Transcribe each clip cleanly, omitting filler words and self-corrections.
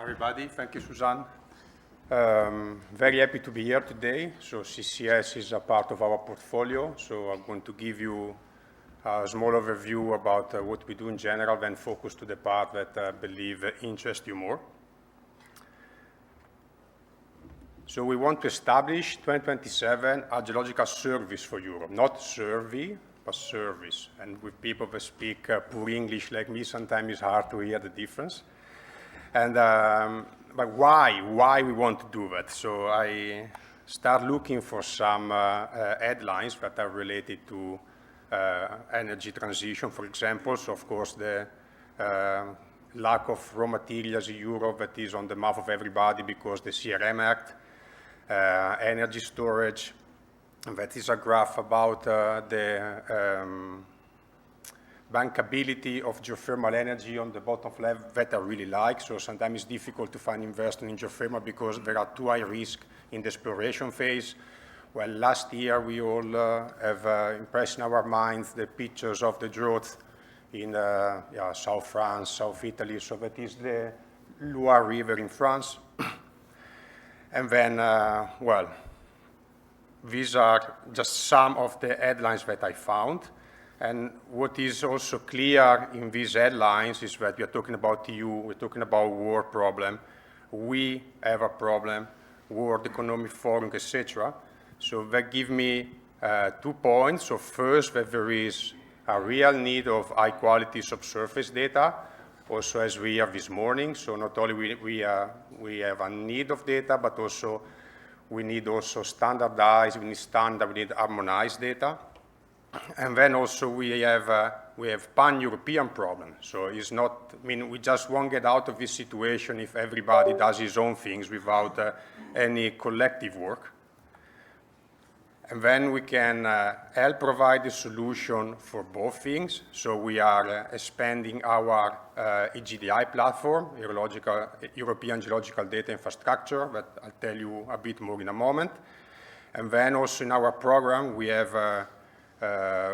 everybody. Thank you, Suzanne. Very happy to be here today. So CCS is a part of our portfolio. So I'm going to give you a small overview about what we do in general, then focus to the part that I believe interests you more. So we want to establish 2027 a geological service for Europe, not survey, but service. And with people that speak poor English like me, sometimes it's hard to hear the difference. And but why we want to do that? So I start looking for some headlines that are related to energy transition, for example. So of course the lack of raw materials in Europe that is on the mouth of everybody because the CRM Act, energy storage. That is a graph about the bankability of geothermal energy on the bottom left that I really like. So sometimes it's difficult to find investment in geothermal because there are too high risk in the exploration phase. Well, last year we all have impressed in our minds the pictures of the drought in South France, South Italy. So that is the Loire River in France. And then, well, these are just some of the headlines that I found. And what is also clear in these headlines is that we are talking about EU, we're talking about war problem. We have a problem, World Economic Forum, etc. So that give me 2 points. So first, that there is a real need of high quality subsurface data, also as we have this morning. So not only we have a need of data, but also we need standardized, we need harmonized data. And then also we have pan-European problem. So it's not, I mean, we just won't get out of this situation if everybody does his own things without any collective work. And then we can help provide a solution for both things. So we are expanding our EGDI platform, European Geological Data Infrastructure, that I'll tell you a bit more in a moment. And then also in our program, we have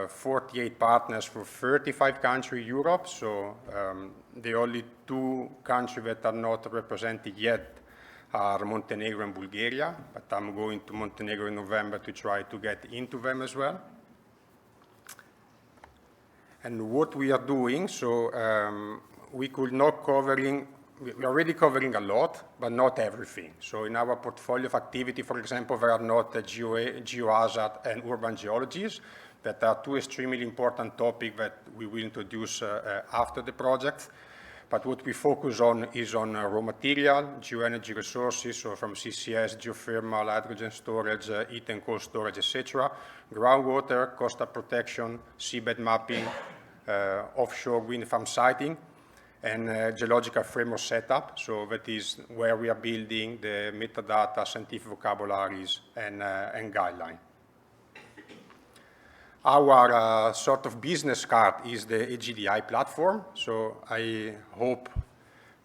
48 partners for 35 countries in Europe. So the only 2 countries that are not represented yet are Montenegro and Bulgaria, but I'm going to Montenegro in November to try to get into them as well. And what we are doing, so we are already covering a lot, but not everything. So in our portfolio of activity, for example, there are not geohazard and urban geologies that are 2 extremely important topics that we will introduce after the project. But what we focus on is on raw material, geoenergy resources, so from CCS, geothermal, hydrogen storage, heat and cold storage, etc. Groundwater, coastal protection, seabed mapping, offshore wind farm siting, and geological framework setup. So that is where we are building the metadata, scientific vocabularies, and guideline. Our sort of business card is the EGDI platform. So I hope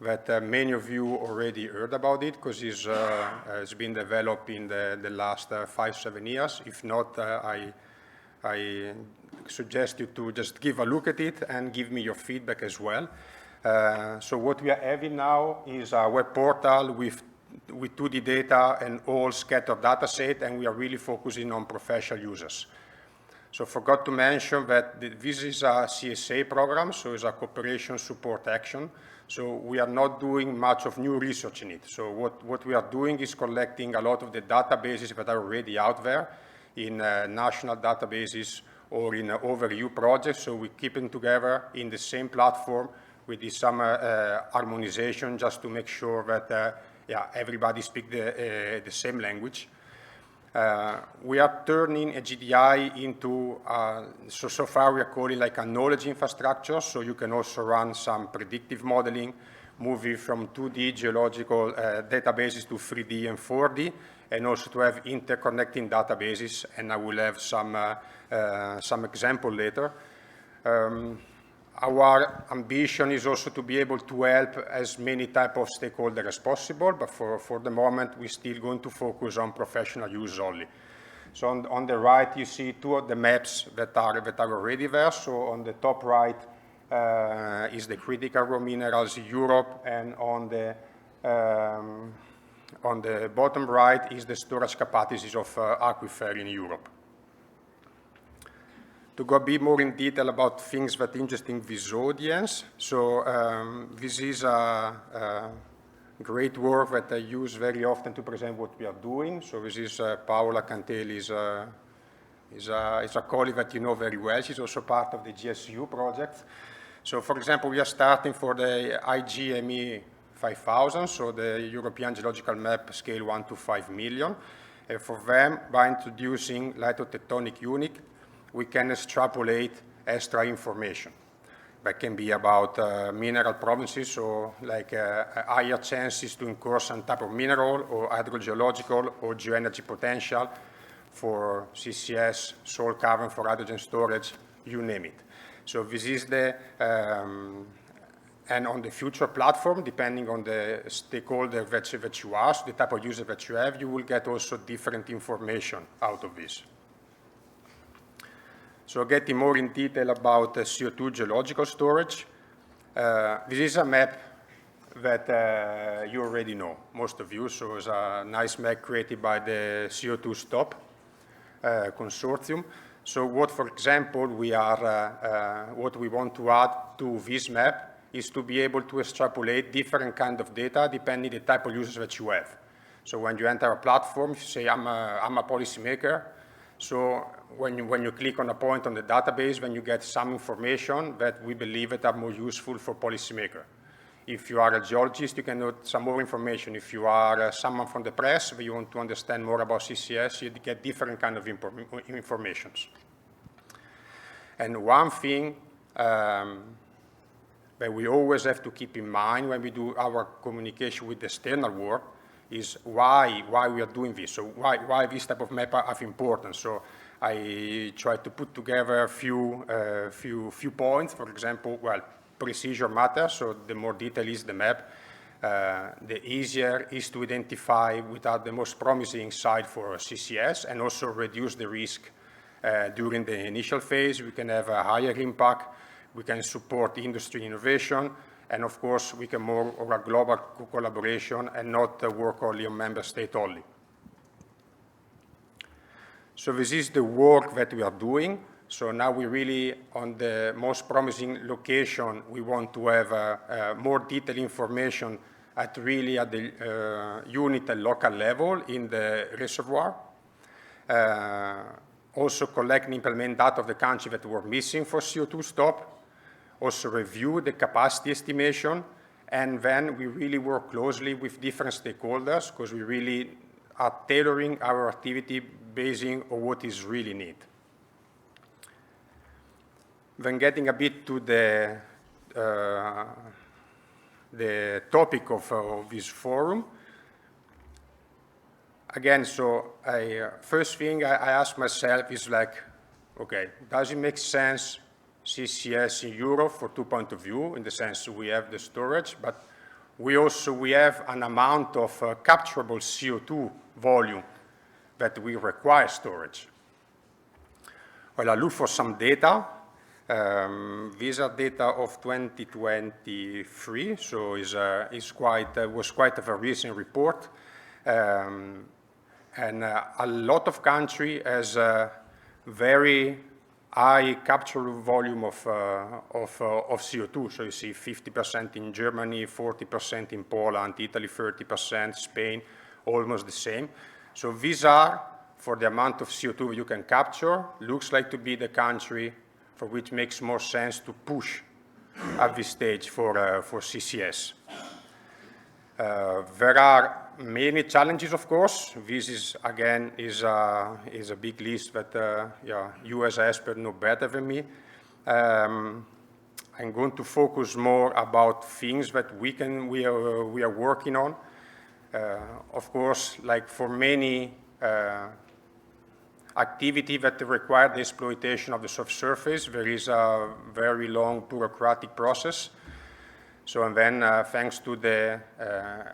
that many of you already heard about it because it's been developed in the last 5-7 years. If not, I suggest you to just give a look at it and give me your feedback as well. So what we are having now is a web portal with 2D data and all scattered data set, and we are really focusing on professional users. So forgot to mention that this is a CSA program, so it's a cooperation support action. So we are not doing much of new research in it. So what we are doing is collecting a lot of the databases that are already out there in national databases or in overview projects. So we keep them together in the same platform with some harmonization just to make sure that everybody speaks the same language. We are turning a GDI into, so far we are calling like a knowledge infrastructure, so you can also run some predictive modeling, moving from 2D geological databases to 3D and 4D, and also to have interconnecting databases, and I will have some example later. Our ambition is also to be able to help as many type of stakeholders as possible, but for the moment, we're still going to focus on professional use only. So on the right, you see 2 of the maps that are already there. So on the top right is the critical raw minerals in Europe, and on the On the bottom right is the storage capacities of aquifer in Europe. To go a bit more in detail about things that interesting this audience, so this is a great work that I use very often to present what we are doing. So this is Paola Cantelli, is a colleague that you know very well. She's also part of the GSU project. So for example, we are starting for the IGME 5000, so the European Geological Map scale 1 to 5 million. And for them, by introducing lithotectonic unit, we can extrapolate extra information. That can be about mineral provinces, so like higher chances to incur some type of mineral or hydrogeological or geoenergy potential for CCS, salt cavern for hydrogen storage, you name it. So this is the, and on the future platform, depending on the stakeholder that you ask, the type of user that you have, you will get also different information out of this. So getting more in detail about CO2 geological storage, this is a map that you already know, most of you. So it's a nice map created by the CO2 Stop consortium. So what, for example, what we want to add to this map is to be able to extrapolate different kind of data depending on the type of users that you have. So when you enter a platform, you say, I'm a policymaker. So when you click on a point on the database, when you get some information that we believe that are more useful for policymaker. If you are a geologist, you can get some more information. If you are someone from the press, where you want to understand more about CCS, you get different kind of informations. And one thing that we always have to keep in mind when we do our communication with the external world is why we are doing this. So why this type of map are of importance. So I try to put together a few points. For example, well, precision matters. So the more detailed is the map, the easier is to identify without the most promising site for CCS, and also reduce the risk during the initial phase. We can have a higher impact. We can support industry innovation. And of course, we can more of a global collaboration and not work only on member state only. So this is the work that we are doing. So now we really, on the most promising location, we want to have more detailed information at the unit and local level in the reservoir. Also collect and implement data of the country that were missing for CO2 stop. Also review the capacity estimation, and then we really work closely with different stakeholders because we really are tailoring our activity based on what is really needed. Then getting a bit to the topic of this forum. Again, so first thing I ask myself is like, okay, does it make sense CCS in Europe for two points of view, in the sense we have the storage, but we have an amount of capturable CO2 volume that we require storage. Well, I look for some data. These are data of 2023, so was quite a recent report. And a lot of countries has very high capture volume of CO2. So you see 50% in Germany, 40% in Poland, Italy 30%, Spain, almost the same. So these are, for the amount of CO2 you can capture, looks like to be the country for which makes more sense to push at this stage for CCS. There are many challenges, of course. This is, again, is a big list that you as an expert know better than me. I'm going to focus more about things that we are working on. Of course, like for many activity that require the exploitation of the subsurface, there is a very long bureaucratic process. So, and then thanks to the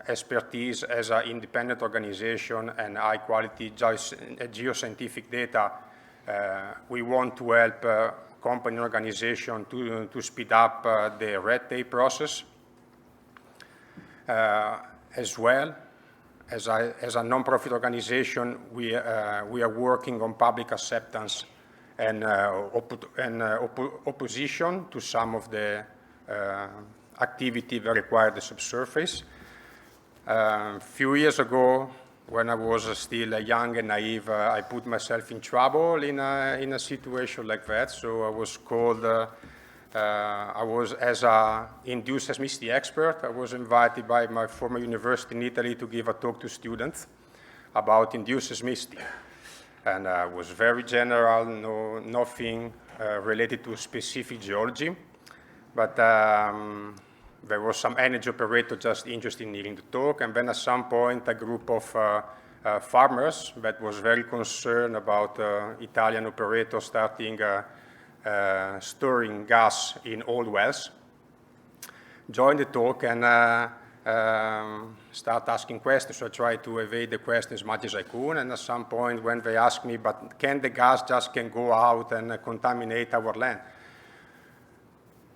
expertise as an independent organization and high quality geoscientific data, we want to help company organization to speed up the red tape process. As well, as a non-profit organization, we are working on public acceptance and opposition to some of the activity that require the subsurface. A few years ago, when I was still young and naive, I put myself in trouble in a situation like that. So I was called, I was as a induced seismicity expert. I was invited by my former university in Italy to give a talk to students about induced seismicity. And it was very general, nothing related to specific geology. But there was some energy operator just interested in hearing the talk, and then at some point a group of farmers that was very concerned about Italian operators starting storing gas in old wells joined the talk and start asking questions. So I tried to evade the questions as much as I could, and at some point when they asked me, but can the gas just go out and contaminate our land?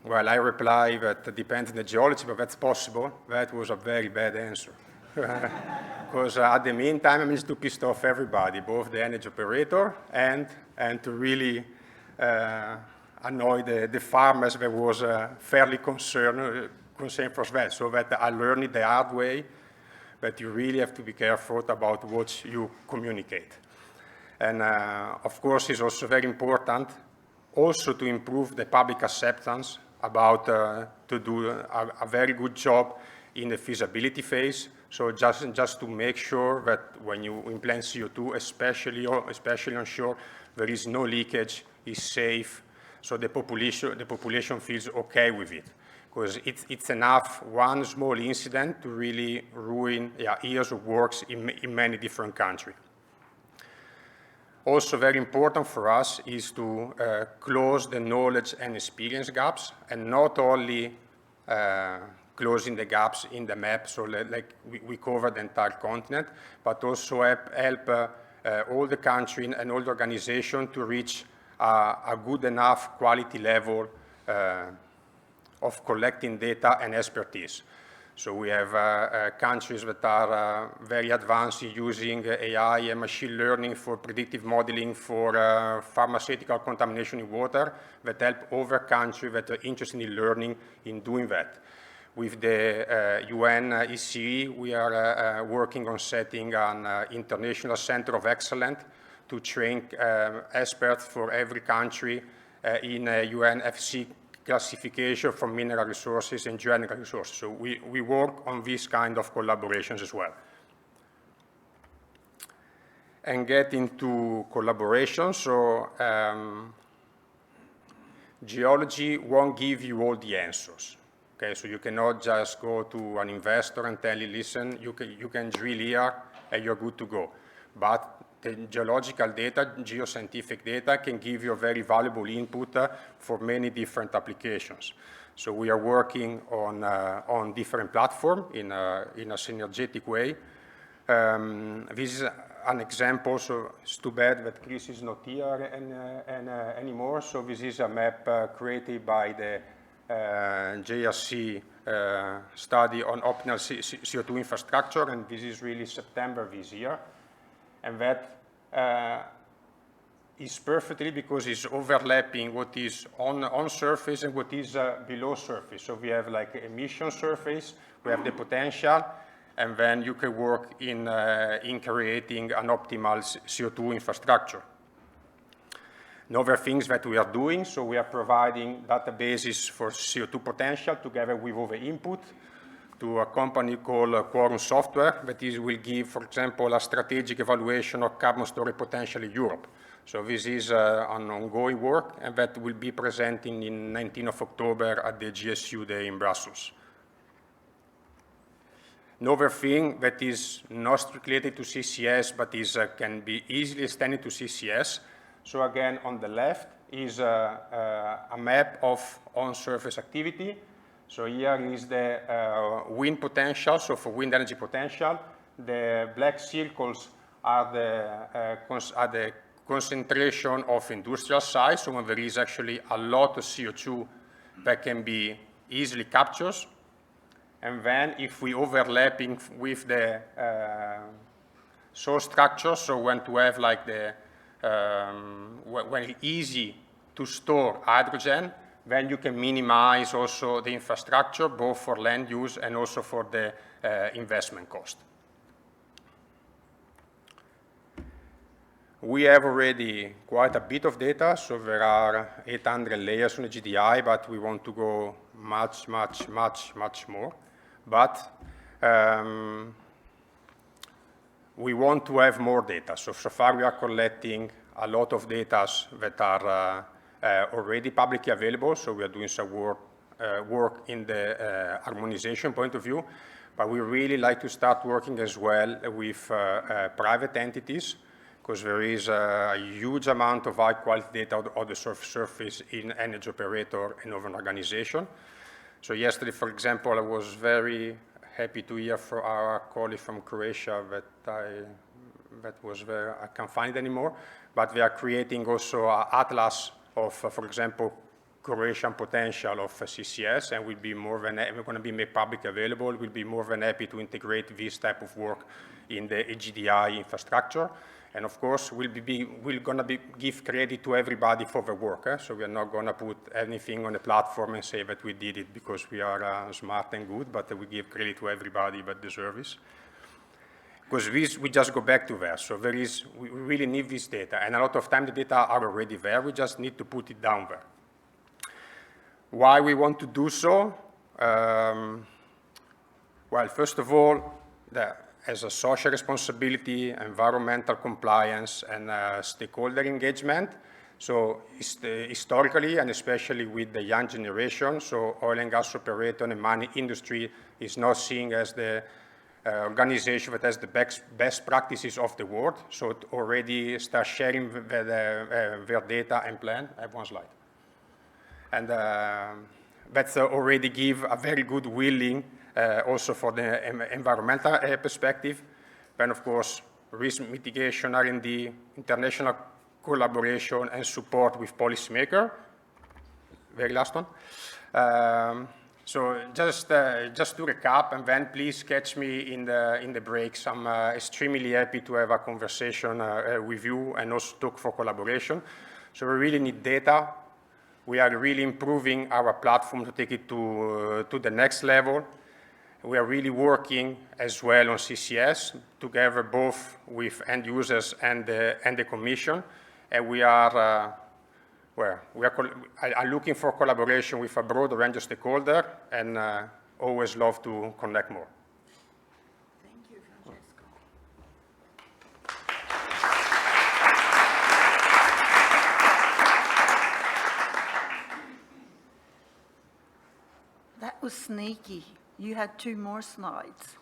Well, I reply that it depends on the geology, but that's possible. That was a very bad answer. Because at the meantime, I managed to piss off everybody, both the energy operator and to really annoy the farmers that was fairly concerned for that. So that I learned it the hard way, that you really have to be careful about what you communicate. And of course, it's also very important also to improve the public acceptance about to do a very good job in the feasibility phase. So just to make sure that when you implant CO2, especially on shore, there is no leakage, is safe, so the population feels okay with it. Because it's enough one small incident to really ruin years of works in many different countries. Also very important for us is to close the knowledge and experience gaps, and not only closing the gaps in the map, so like we cover the entire continent, but also help all the countries and all the organizations to reach a good enough quality level of collecting data and expertise. So we have countries that are very advanced in using AI and machine learning for predictive modeling for pharmaceutical contamination in water that help other countries that are interested in learning in doing that. With the UN ECE, we are working on setting an international center of excellence to train experts for every country in UNFC classification for mineral resources and geological resources. So we work on this kind of collaborations as well. And get into collaboration, so geology won't give you all the answers. Okay, so you cannot just go to an investor and tell him, listen, you can drill here and you're good to go. But the geological data, geoscientific data, can give you a very valuable input for many different applications. So we are working on different platforms in a synergetic way. This is an example, so it's too bad that Chris is not here anymore. So this is a map created by the JRC study on optimal CO2 infrastructure, and this is really September this year. And that is perfectly because it's overlapping what is on surface and what is below surface. So we have like emission surface, we have the potential, and then you can work in creating an optimal CO2 infrastructure. Other things that we are doing, so we are providing databases for CO2 potential together with other input to a company called Quorum Software that will give, for example, a strategic evaluation of carbon storage potential in Europe. So this is an ongoing work, and that will be presenting in 19th of October at the GSU Day in Brussels. Another thing that is not strictly related to CCS, but can be easily extended to CCS. So again, on the left is a map of on-surface activity. So here is the wind potential, so for wind energy potential. The black circles are the concentration of industrial sites, so when there is actually a lot of CO2 that can be easily captured. And then if we overlapping with the source structure, so when to have like the, when it's easy to store hydrogen, then you can minimize also the infrastructure, both for land use and also for the investment cost. We have already quite a bit of data, so there are 800 layers on the GDI, but we want to go much more. But we want to have more data. So far we are collecting a lot of data that are already publicly available, so we are doing some work in the harmonization point of view, but we really like to start working as well with private entities, because there is a huge amount of high-quality data on the surface in energy operator and of an organization. So yesterday, for example, I was very happy to hear from our colleague from Croatia that was there. I can't find it anymore, but they are creating also an atlas of, for example, Croatian potential of CCS, and we're going to be made public available. We'll be more than happy to integrate this type of work in the GDI infrastructure. And of course, we're going to give credit to everybody for the work. So we're not going to put anything on the platform and say that we did it because we are smart and good, but we give credit to everybody that deserves it. Because we just go back to there. So we really need this data. And a lot of time the data are already there. We just need to put it down there. Why we want to do so? Well, first of all, as a social responsibility, environmental compliance, and stakeholder engagement. So historically, and especially with the young generation, so oil and gas operator and mining industry is not seen as the organization that has the best practices of the world. So it already starts sharing their data and plan. I have one slide. And that's already give a very good willing also for the environmental perspective. Then, of course, risk mitigation, R&D, international collaboration, and support with policymakers. Very last one. So just to recap, and then please catch me in the breaks. I'm extremely happy to have a conversation with you and also talk for collaboration. So we really need data. We are really improving our platform to take it to the next level. We are really working as well on CCS together both with end users and the Commission. And we are looking for collaboration with a broad range of stakeholders and always love to connect more. Thank you, Francesco. That was sneaky. You had 2 more slides.